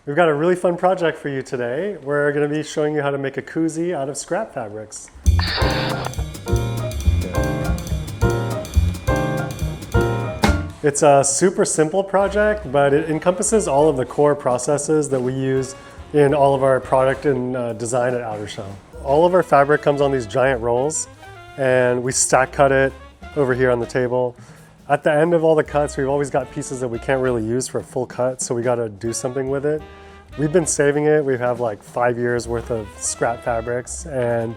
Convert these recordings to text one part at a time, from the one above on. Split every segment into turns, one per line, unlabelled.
We've got a really fun project for you today. We're going to be showing you how to make a koozie out of scrap fabrics. It's a super simple project, but it encompasses all of the core processes that we use in all of our product and design at Outer Shell. All of our fabric comes on these giant rolls, and we stack cut it over here on the table. At the end of all the cuts, we've always got pieces that we can't really use for a full cut, so we got to do something with it. We've been saving it. We have like 5 years worth of scrap fabrics, and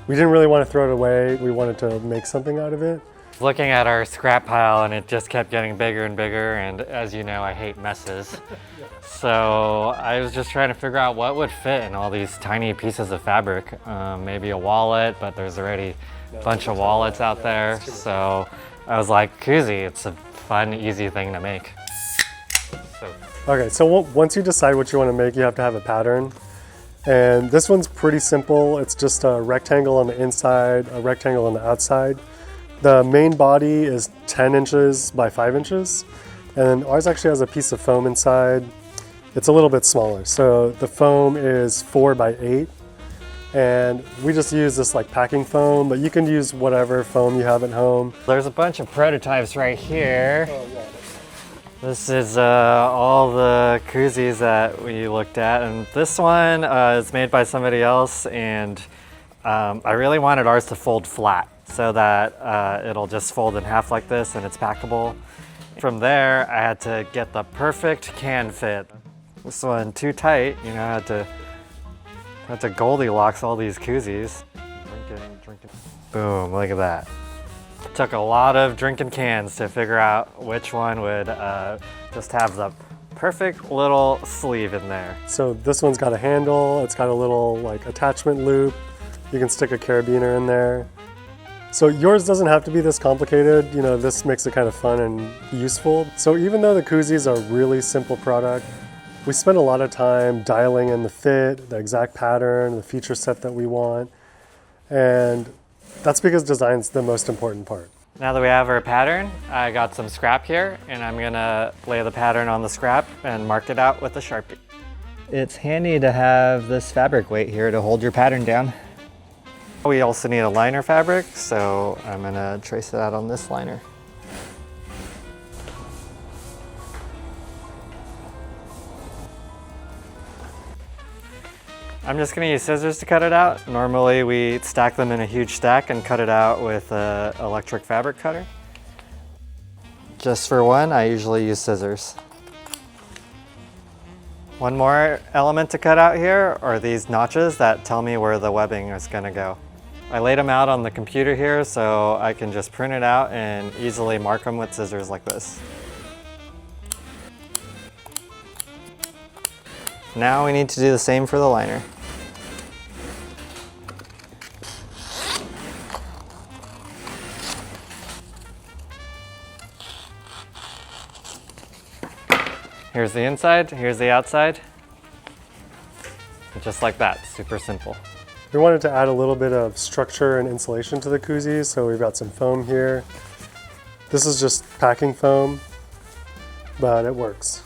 we didn't really want to throw it away. We wanted to make something out of it.
Looking at our scrap pile, and it just kept getting bigger and bigger, and as you know, I hate messes. So I was just trying to figure out what would fit in all these tiny pieces of fabric. Maybe a wallet, but there's already a bunch of wallets out there. So I was like, koozie, it's a fun, easy thing to make.
Okay, so once you decide what you want to make, you have to have a pattern. And this one's pretty simple. It's just a rectangle on the inside, a rectangle on the outside. The main body is 10 inches by 5 inches. And ours actually has a piece of foam inside. It's a little bit smaller. So the foam is 4 by 8. And we just use this like packing foam, but you can use whatever foam you have at home.
There's a bunch of prototypes right here. Oh, yeah. This is all the koozies that we looked at, and this one is made by somebody else, and I really wanted ours to fold flat so that it'll just fold in half like this and it's packable. From there, I had to get the perfect can fit. This one too tight, you know, I had to Goldilocks all these koozies. Drinking. Boom, look at that. Took a lot of drinking cans to figure out which one would just have the perfect little sleeve in there.
So this one's got a handle, it's got a little like attachment loop. You can stick a carabiner in there. So yours doesn't have to be this complicated. You know, this makes it kind of fun and useful. So even though the koozies are a really simple product, we spend a lot of time dialing in the fit, the exact pattern, the feature set that we want. And that's because design's the most important part.
Now that we have our pattern, I got some scrap here, and I'm gonna lay the pattern on the scrap and mark it out with a Sharpie. It's handy to have this fabric weight here to hold your pattern down. We also need a liner fabric, so I'm gonna trace it out on this liner. I'm just gonna use scissors to cut it out. Normally we stack them in a huge stack and cut it out with an electric fabric cutter. Just for one, I usually use scissors. One more element to cut out here are these notches that tell me where the webbing is gonna go. I laid them out on the computer here so I can just print it out and easily mark them with scissors like this. Now we need to do the same for the liner. Here's the inside, here's the outside. Just like that, super simple.
We wanted to add a little bit of structure and insulation to the koozies, so we've got some foam here. This is just packing foam, but it works.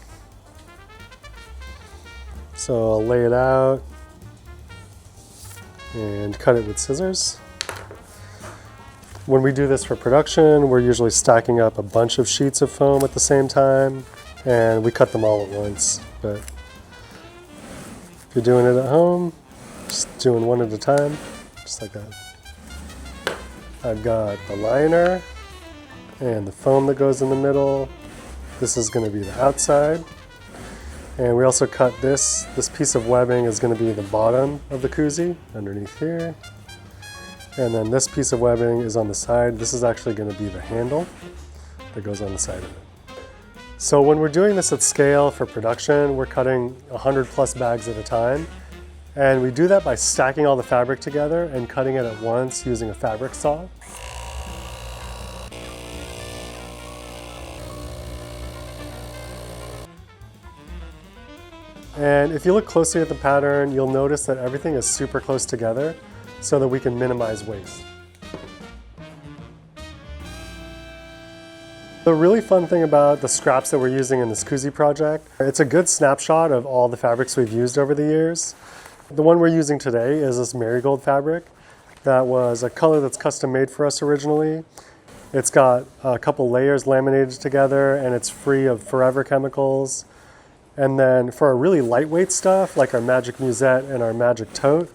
So I'll lay it out and cut it with scissors. When we do this for production, we're usually stacking up a bunch of sheets of foam at the same time, and we cut them all at once. But if you're doing it at home, just doing one at a time, just like that. I've got the liner and the foam that goes in the middle. This is going to be the outside. And we also cut this piece of webbing is going to be the bottom of the koozie underneath here. And then this piece of webbing is on the side. This is actually going to be the handle that goes on the side of it. So when we're doing this at scale for production, we're cutting 100+ bags at a time. And we do that by stacking all the fabric together and cutting it at once using a fabric saw. And if you look closely at the pattern, you'll notice that everything is super close together so that we can minimize waste. The really fun thing about the scraps that we're using in this Koozie project, it's a good snapshot of all the fabrics we've used over the years. The one we're using today is this marigold fabric. That was a color that's custom made for us originally. It's got a couple layers laminated together and it's free of forever chemicals. And then for our really lightweight stuff, like our Magic Musette and our Magic Tote,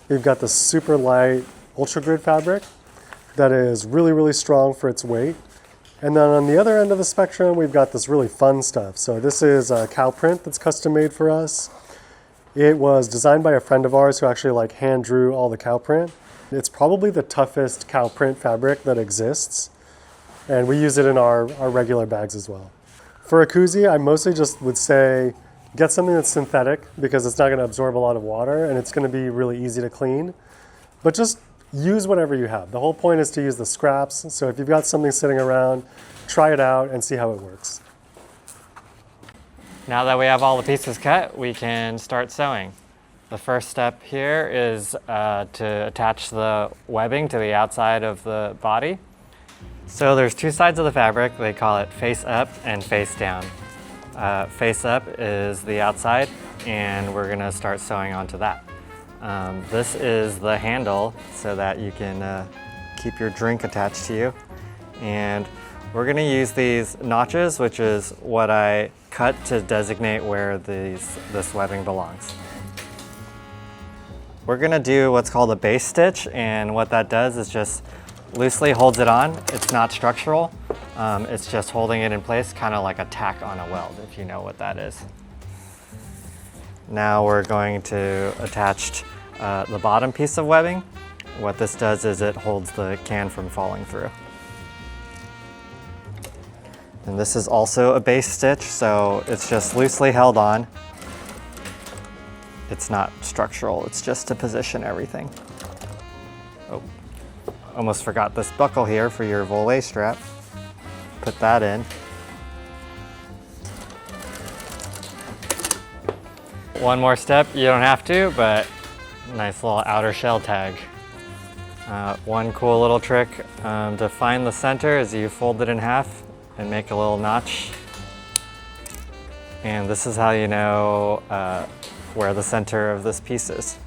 we've got this super light Ultra Grid fabric that is really, really strong for its weight. And then on the other end of the spectrum, we've got this really fun stuff. So this is a cow print that's custom made for us. It was designed by a friend of ours who actually hand drew all the cow print. It's probably the toughest cow print fabric that exists. And we use it in our regular bags as well. For a koozie, I mostly just would say, get something that's synthetic because it's not gonna absorb a lot of water and it's gonna be really easy to clean. But just use whatever you have. The whole point is to use the scraps. So if you've got something sitting around, try it out and see how it works.
Now that we have all the pieces cut, we can start sewing. The first step here is to attach the webbing to the outside of the body. So there's two sides of the fabric. They call it face up and face down. Face up is the outside, and we're gonna start sewing onto that. This is the handle so that you can keep your drink attached to you. And we're gonna use these notches, which is what I cut to designate where this webbing belongs. We're gonna do what's called a base stitch, and what that does is just loosely holds it on. It's not structural, it's just holding it in place, kind of like a tack on a weld, if you know what that is. Now we're going to attach the bottom piece of webbing. What this does is it holds the can from falling through. And this is also a base stitch, so it's just loosely held on. It's not structural, it's just to position everything. Oh, almost forgot this buckle here for your volet strap. Put that in. One more step, you don't have to, but nice little outer shell tag. One cool little trick to find the center is you fold it in half and make a little notch. And this is how you know where the center of this piece is.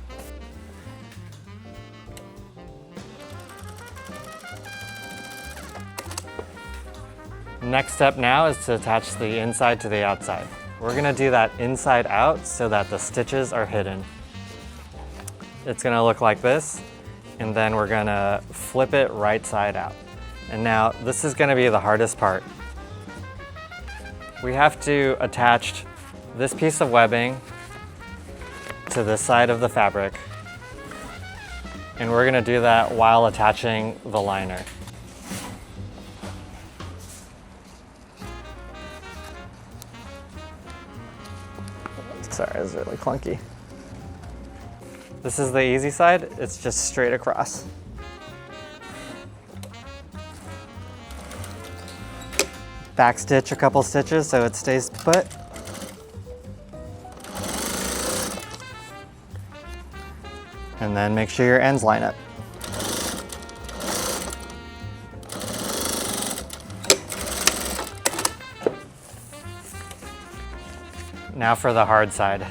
Next step now is to attach the inside to the outside. We're gonna do that inside out so that the stitches are hidden. It's gonna look like this, and then we're gonna flip it right side out. And now this is gonna be the hardest part. We have to attach this piece of webbing to this side of the fabric, and we're gonna do that while attaching the liner. Sorry, it's really clunky. This is the easy side, it's just straight across. Backstitch a couple stitches so it stays put. And then make sure your ends line up. Now for the hard side.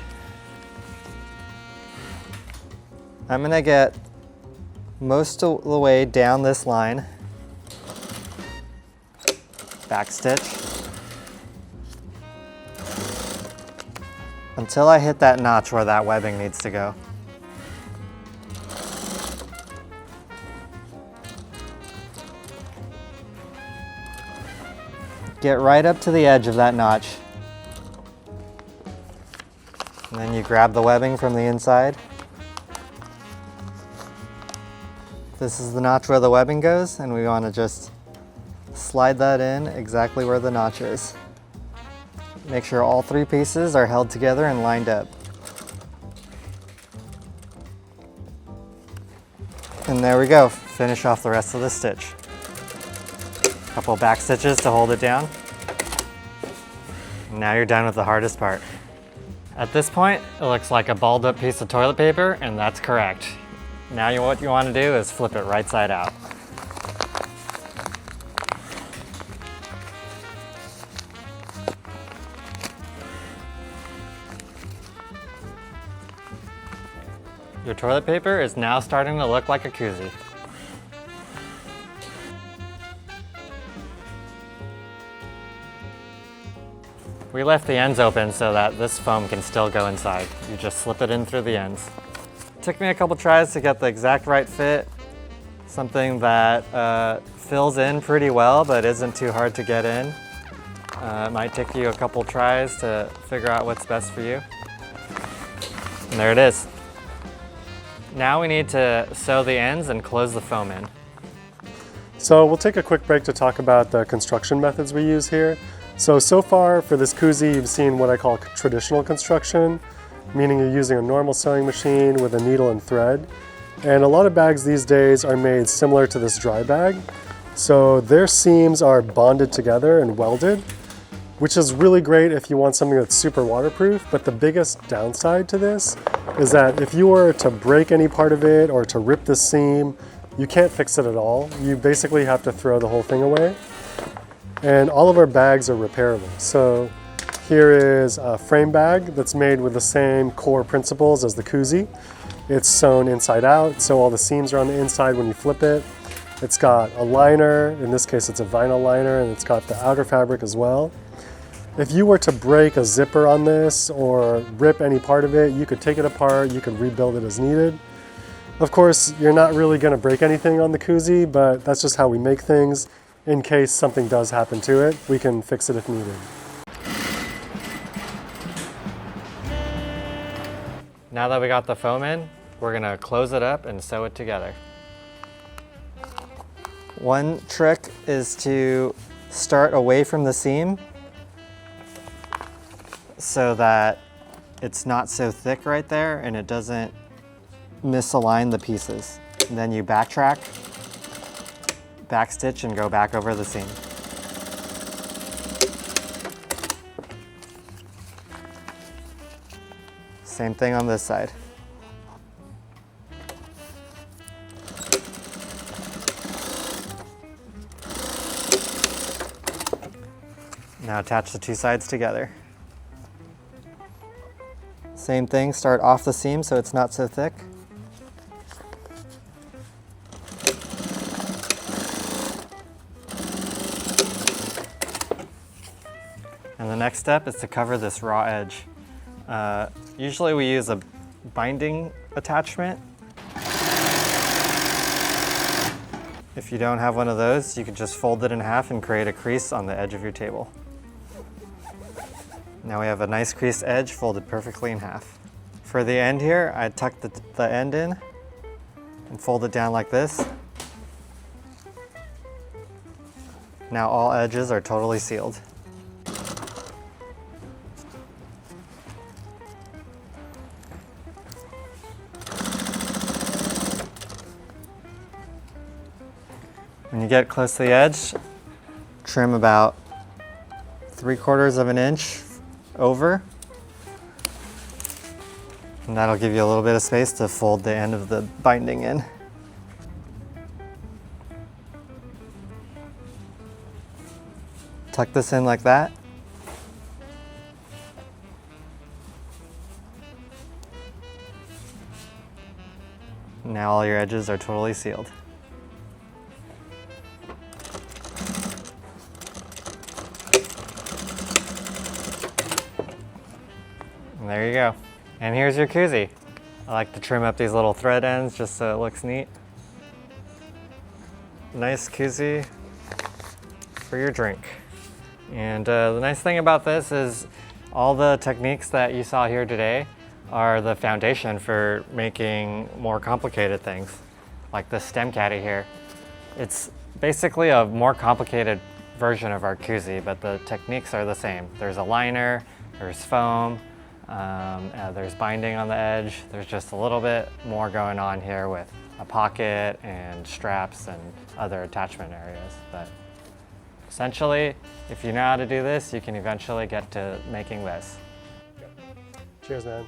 I'm gonna get most of the way down this line, backstitch, until I hit that notch where that webbing needs to go. Get right up to the edge of that notch. And then you grab the webbing from the inside. This is the notch where the webbing goes, and we want to just slide that in exactly where the notch is. Make sure all three pieces are held together and lined up. And there we go, finish off the rest of the stitch. Couple back stitches to hold it down. Now you're done with the hardest part. At this point, it looks like a balled up piece of toilet paper, and that's correct. Now what you want to do is flip it right side out. Your toilet paper is now starting to look like a koozie. We left the ends open so that this foam can still go inside. You just slip it in through the ends. It took me a couple tries to get the exact right fit. Something that fills in pretty well but isn't too hard to get in. It might take you a couple tries to figure out what's best for you. And there it is. Now we need to sew the ends and close the foam in.
So we'll take a quick break to talk about the construction methods we use here. So far for this koozie, you've seen what I call traditional construction, meaning you're using a normal sewing machine with a needle and thread. And a lot of bags these days are made similar to this dry bag. So their seams are bonded together and welded, which is really great if you want something that's super waterproof. But the biggest downside to this is that if you were to break any part of it or to rip the seam, you can't fix it at all. You basically have to throw the whole thing away. And all of our bags are repairable. So here is a frame bag that's made with the same core principles as the koozie. It's sewn inside out, so all the seams are on the inside when you flip it. It's got a liner, in this case it's a vinyl liner, and it's got the outer fabric as well. If you were to break a zipper on this or rip any part of it, you could take it apart, you could rebuild it as needed. Of course, you're not really gonna break anything on the koozie, but that's just how we make things. In case something does happen to it, we can fix it if needed.
Now that we got the foam in, we're gonna close it up and sew it together. One trick is to start away from the seam so that it's not so thick right there and it doesn't misalign the pieces. And then you backtrack, backstitch, and go back over the seam. Same thing on this side. Now attach the two sides together. Same thing, start off the seam so it's not so thick. And the next step is to cover this raw edge. Usually we use a binding attachment. If you don't have one of those, you can just fold it in half and create a crease on the edge of your table. Now we have a nice creased edge folded perfectly in half. For the end here, I tuck the end in and fold it down like this. Now all edges are totally sealed. When you get close to the edge, trim about 3/4 of an inch over. And that'll give you a little bit of space to fold the end of the binding in. Tuck this in like that. Now all your edges are totally sealed. And there you go. And here's your koozie. I like to trim up these little thread ends just so it looks neat. Nice koozie for your drink. And the nice thing about this is all the techniques that you saw here today are the foundation for making more complicated things, like the stem caddy here. It's basically a more complicated version of our koozie, but the techniques are the same. There's a liner, there's foam, there's binding on the edge. There's just a little bit more going on here with a pocket and straps and other attachment areas. But essentially, if you know how to do this, you can eventually get to making this.
Cheers, man.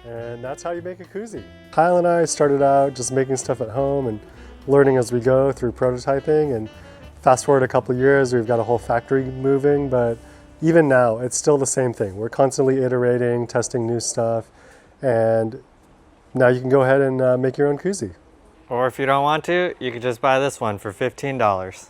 And that's how you make a koozie. Kyle and I started out just making stuff at home and learning as we go through prototyping, and fast forward a couple years, we've got a whole factory moving, but even now, it's still the same thing. We're constantly iterating, testing new stuff, and now you can go ahead and make your own koozie.
Or if you don't want to, you could just buy this one for $15.